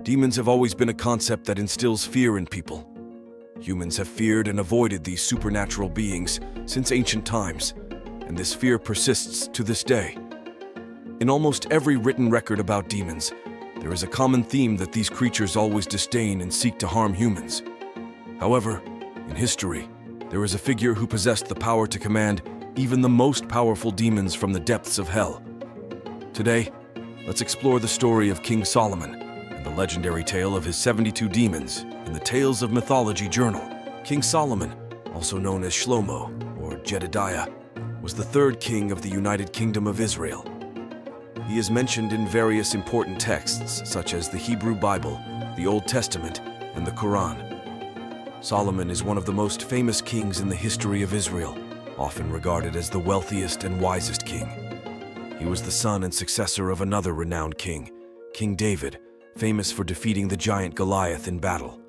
Demons have always been a concept that instills fear in people. Humans have feared and avoided these supernatural beings since ancient times, and this fear persists to this day. In almost every written record about demons, there is a common theme that these creatures always disdain and seek to harm humans. However, in history, there is a figure who possessed the power to command even the most powerful demons from the depths of hell. Today, let's explore the story of King Solomon and the legendary tale of his 72 demons in the Tales of Mythology journal. King Solomon, also known as Shlomo or Jedediah, was the third king of the United Kingdom of Israel. He is mentioned in various important texts such as the Hebrew Bible, the Old Testament, and the Quran. Solomon is one of the most famous kings in the history of Israel, often regarded as the wealthiest and wisest king. He was the son and successor of another renowned king, King David, famous for defeating the giant Goliath in battle.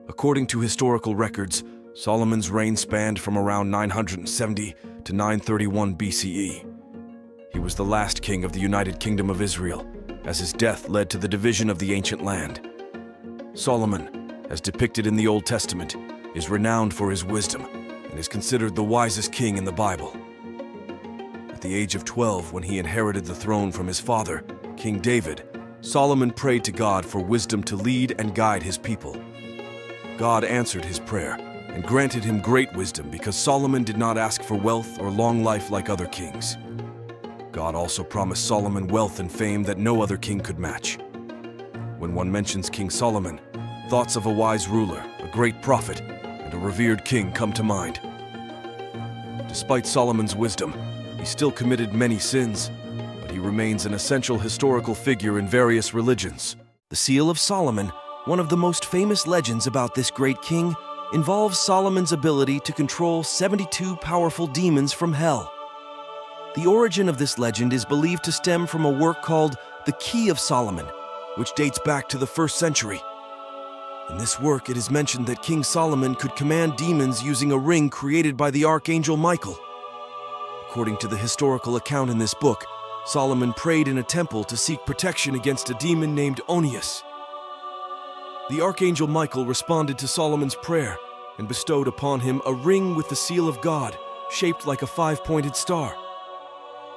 According to historical records, Solomon's reign spanned from around 970 to 931 BCE. He was the last king of the United Kingdom of Israel, as his death led to the division of the ancient land. Solomon, as depicted in the Old Testament, is renowned for his wisdom and is considered the wisest king in the Bible. At the age of 12, when he inherited the throne from his father, King David, Solomon prayed to God for wisdom to lead and guide his people. God answered his prayer and granted him great wisdom because Solomon did not ask for wealth or long life like other kings. God also promised Solomon wealth and fame that no other king could match. When one mentions King Solomon, thoughts of a wise ruler, a great prophet, and a revered king come to mind. Despite Solomon's wisdom, he still committed many sins, but he remains an essential historical figure in various religions. The Seal of Solomon, one of the most famous legends about this great king, involves Solomon's ability to control 72 powerful demons from hell. The origin of this legend is believed to stem from a work called The Key of Solomon, which dates back to the 1st century. In this work, it is mentioned that King Solomon could command demons using a ring created by the archangel Michael. According to the historical account in this book, Solomon prayed in a temple to seek protection against a demon named Onius. The archangel Michael responded to Solomon's prayer and bestowed upon him a ring with the seal of God, shaped like a 5-pointed star.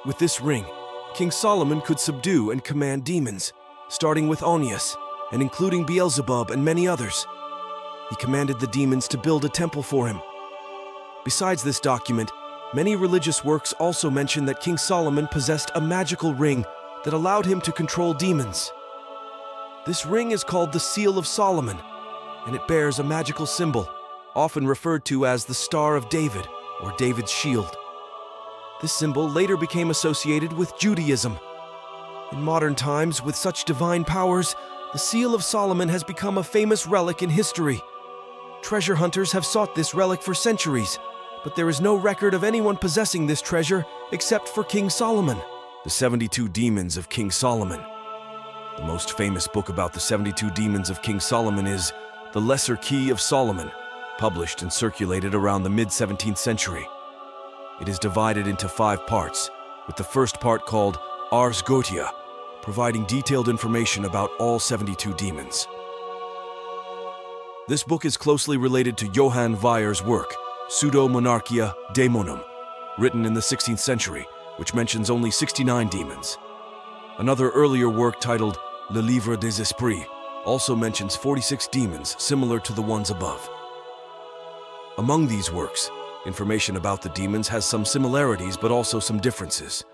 With this ring, King Solomon could subdue and command demons, starting with Onius and including Beelzebub and many others. He commanded the demons to build a temple for him. Besides this document, many religious works also mention that King Solomon possessed a magical ring that allowed him to control demons. This ring is called the Seal of Solomon, and it bears a magical symbol, often referred to as the Star of David or David's shield. This symbol later became associated with Judaism. In modern times, with such divine powers, the Seal of Solomon has become a famous relic in history. Treasure hunters have sought this relic for centuries, but there is no record of anyone possessing this treasure except for King Solomon. The 72 Demons of King Solomon. The most famous book about the 72 demons of King Solomon is The Lesser Key of Solomon, published and circulated around the mid-17th century. It is divided into 5 parts, with the first part called Ars Goetia, providing detailed information about all 72 demons. This book is closely related to Johann Weier's work, Pseudo-Monarchia Daemonum, written in the 16th century, which mentions only 69 demons. Another earlier work titled Le Livre des Esprits also mentions 46 demons similar to the ones above. Among these works, information about the demons has some similarities but also some differences.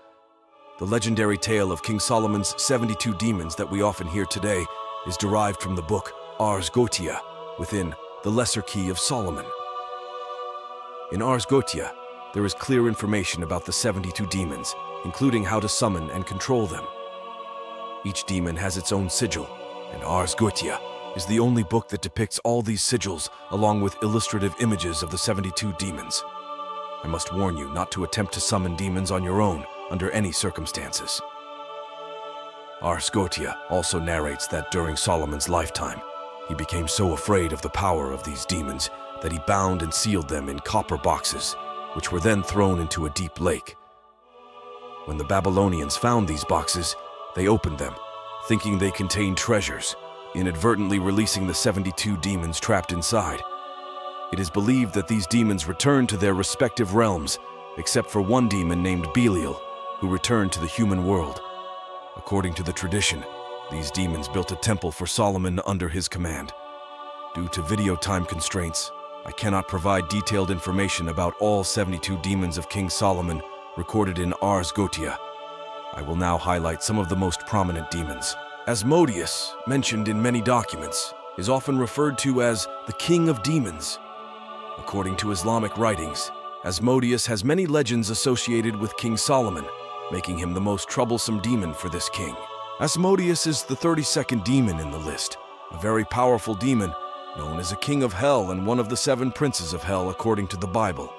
The legendary tale of King Solomon's 72 demons that we often hear today is derived from the book Ars Goetia within The Lesser Key of Solomon. In Ars Goetia, there is clear information about the 72 demons, including how to summon and control them. Each demon has its own sigil, and Ars Goetia is the only book that depicts all these sigils along with illustrative images of the 72 demons. I must warn you not to attempt to summon demons on your own under any circumstances. Ars Goetia also narrates that during Solomon's lifetime, he became so afraid of the power of these demons that he bound and sealed them in copper boxes, which were then thrown into a deep lake. When the Babylonians found these boxes, they opened them, thinking they contained treasures, inadvertently releasing the 72 demons trapped inside. It is believed that these demons returned to their respective realms, except for one demon named Belial, who returned to the human world. According to the tradition, these demons built a temple for Solomon under his command. Due to video time constraints, I cannot provide detailed information about all 72 demons of King Solomon recorded in Ars Goetia. I will now highlight some of the most prominent demons. Asmodeus, mentioned in many documents, is often referred to as the King of Demons. According to Islamic writings, Asmodeus has many legends associated with King Solomon, making him the most troublesome demon for this king. Asmodeus is the 32nd demon in the list, a very powerful demon known as a king of hell and one of the 7 princes of hell according to the Bible.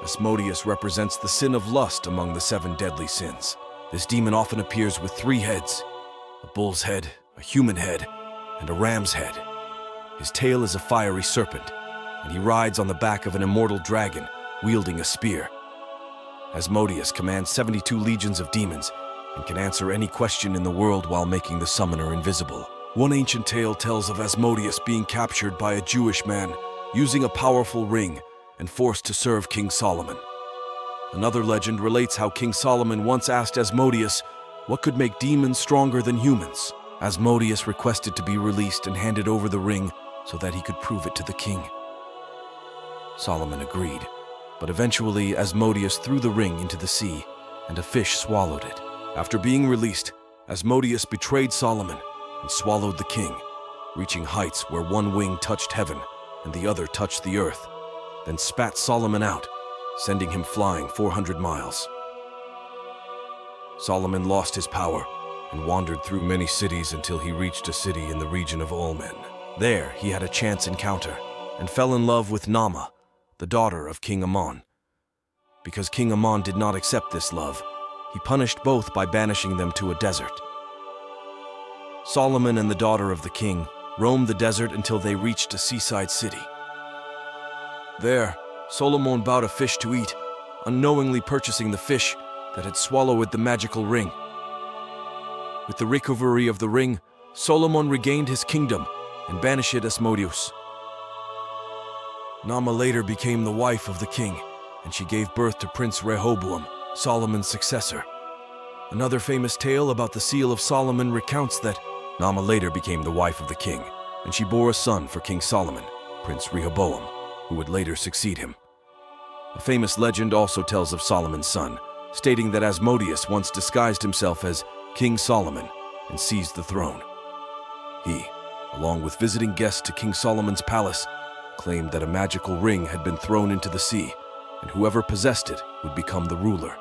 Asmodeus represents the sin of lust among the 7 deadly sins. This demon often appears with 3 heads, a bull's head, a human head, and a ram's head. His tail is a fiery serpent, and he rides on the back of an immortal dragon, wielding a spear. Asmodeus commands 72 legions of demons and can answer any question in the world while making the summoner invisible. One ancient tale tells of Asmodeus being captured by a Jewish man using a powerful ring and forced to serve King Solomon. Another legend relates how King Solomon once asked Asmodeus what could make demons stronger than humans. Asmodeus requested to be released and handed over the ring so that he could prove it to the king. Solomon agreed, but eventually Asmodeus threw the ring into the sea, and a fish swallowed it. After being released, Asmodeus betrayed Solomon and swallowed the king, reaching heights where one wing touched heaven and the other touched the earth, then spat Solomon out, sending him flying 400 miles. Solomon lost his power and wandered through many cities until he reached a city in the region of Ulmen. There, he had a chance encounter and fell in love with Nama, the daughter of King Ammon. Because King Ammon did not accept this love, he punished both by banishing them to a desert. Solomon and the daughter of the king roamed the desert until they reached a seaside city. There, Solomon bought a fish to eat, unknowingly purchasing the fish that had swallowed the magical ring. With the recovery of the ring, Solomon regained his kingdom and banished Asmodeus. Nama later became the wife of the king, and she gave birth to Prince Rehoboam, Solomon's successor. Another famous tale about the Seal of Solomon recounts that Nama later became the wife of the king, and she bore a son for King Solomon, Prince Rehoboam, who would later succeed him. A famous legend also tells of Solomon's son, stating that Asmodeus once disguised himself as King Solomon and seized the throne. He, along with visiting guests to King Solomon's palace, claimed that a magical ring had been thrown into the sea, and whoever possessed it would become the ruler.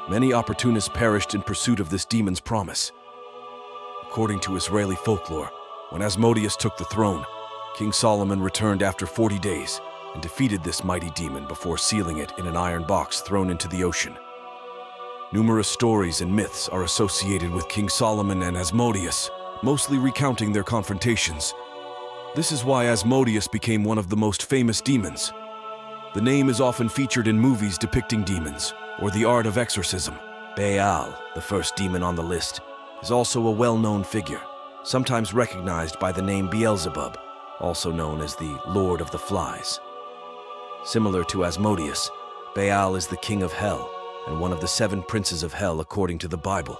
Many opportunists perished in pursuit of this demon's promise. According to Israeli folklore, when Asmodeus took the throne, King Solomon returned after 40 days and defeated this mighty demon before sealing it in an iron box thrown into the ocean. Numerous stories and myths are associated with King Solomon and Asmodeus, mostly recounting their confrontations. This is why Asmodeus became one of the most famous demons. The name is often featured in movies depicting demons, or the art of exorcism. Baal, the first demon on the list, is also a well-known figure, sometimes recognized by the name Beelzebub, also known as the Lord of the Flies. Similar to Asmodeus, Baal is the king of hell and one of the 7 princes of hell according to the Bible.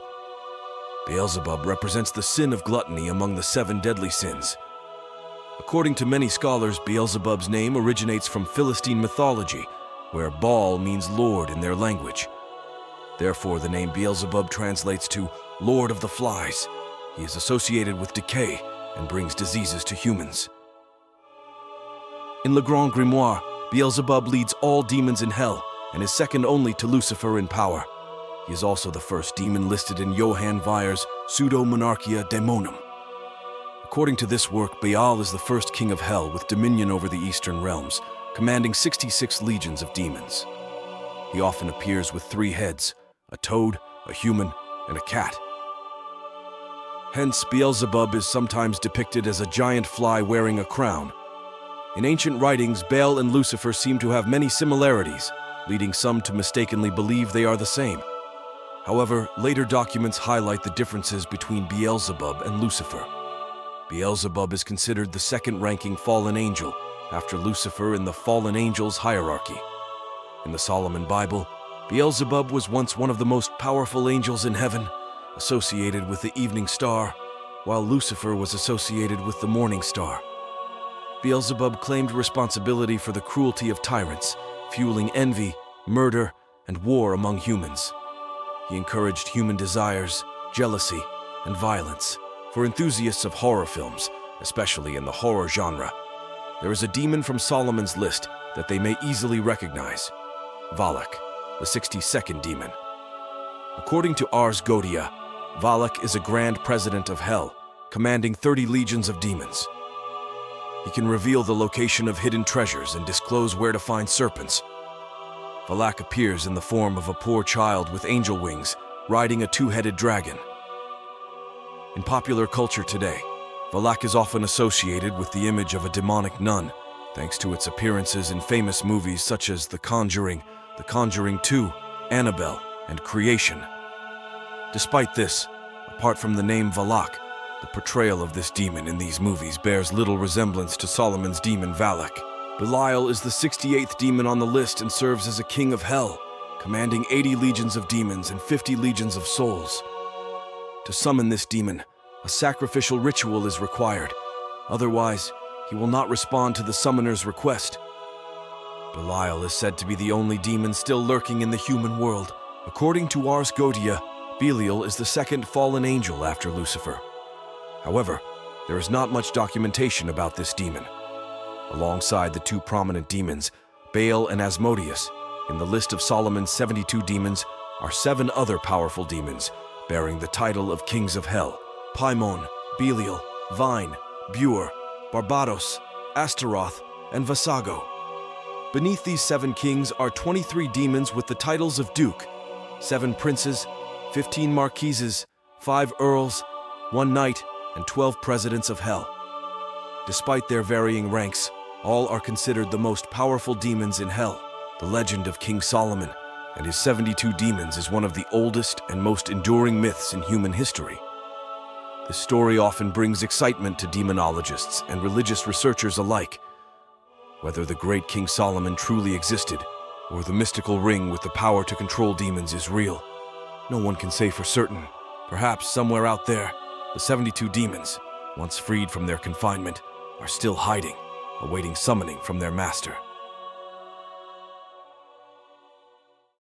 Beelzebub represents the sin of gluttony among the 7 deadly sins. According to many scholars, Beelzebub's name originates from Philistine mythology, where Baal means Lord in their language. Therefore, the name Beelzebub translates to Lord of the Flies. He is associated with decay and brings diseases to humans. In Le Grand Grimoire, Beelzebub leads all demons in hell and is second only to Lucifer in power. He is also the first demon listed in Johann Weier's Pseudo-Monarchia Daemonum. According to this work, Baal is the first king of hell with dominion over the eastern realms, commanding 66 legions of demons. He often appears with 3 heads, a toad, a human, and a cat. Hence, Beelzebub is sometimes depicted as a giant fly wearing a crown. In ancient writings, Baal and Lucifer seem to have many similarities, leading some to mistakenly believe they are the same. However, later documents highlight the differences between Beelzebub and Lucifer. Beelzebub is considered the second-ranking fallen angel after Lucifer in the fallen angels hierarchy. In the Solomon Bible, Beelzebub was once one of the most powerful angels in heaven, associated with the evening star, while Lucifer was associated with the morning star. Beelzebub claimed responsibility for the cruelty of tyrants, fueling envy, murder, and war among humans. He encouraged human desires, jealousy, and violence. For enthusiasts of horror films, especially in the horror genre, there is a demon from Solomon's list that they may easily recognize: Valak, the 62nd demon. According to Ars Godia, Valak is a grand president of hell, commanding 30 legions of demons. He can reveal the location of hidden treasures and disclose where to find serpents. Valak appears in the form of a poor child with angel wings, riding a two-headed dragon. In popular culture today, Valak is often associated with the image of a demonic nun, thanks to its appearances in famous movies such as The Conjuring 2, Annabelle, and Creation. Despite this, apart from the name Valak, the portrayal of this demon in these movies bears little resemblance to Solomon's demon Valak. Belial is the 68th demon on the list and serves as a king of hell, commanding 80 legions of demons and 50 legions of souls. To summon this demon, a sacrificial ritual is required. Otherwise, he will not respond to the summoner's request. Belial is said to be the only demon still lurking in the human world. According to Ars Godia, Belial is the second fallen angel after Lucifer. However, there is not much documentation about this demon. Alongside the two prominent demons, Baal and Asmodeus, in the list of Solomon's 72 demons are 7 other powerful demons, bearing the title of Kings of Hell: Paimon, Belial, Vine, Bur, Barbados, Astaroth, and Vasago. Beneath these 7 kings are 23 demons with the titles of Duke, 7 princes, 15 marquises, 5 earls, 1 knight, and 12 presidents of hell. Despite their varying ranks, all are considered the most powerful demons in hell. The legend of King Solomon and his 72 demons is one of the oldest and most enduring myths in human history. The story often brings excitement to demonologists and religious researchers alike. Whether the great King Solomon truly existed, or the mystical ring with the power to control demons is real, no one can say for certain. Perhaps somewhere out there, the 72 demons, once freed from their confinement, are still hiding, awaiting summoning from their master.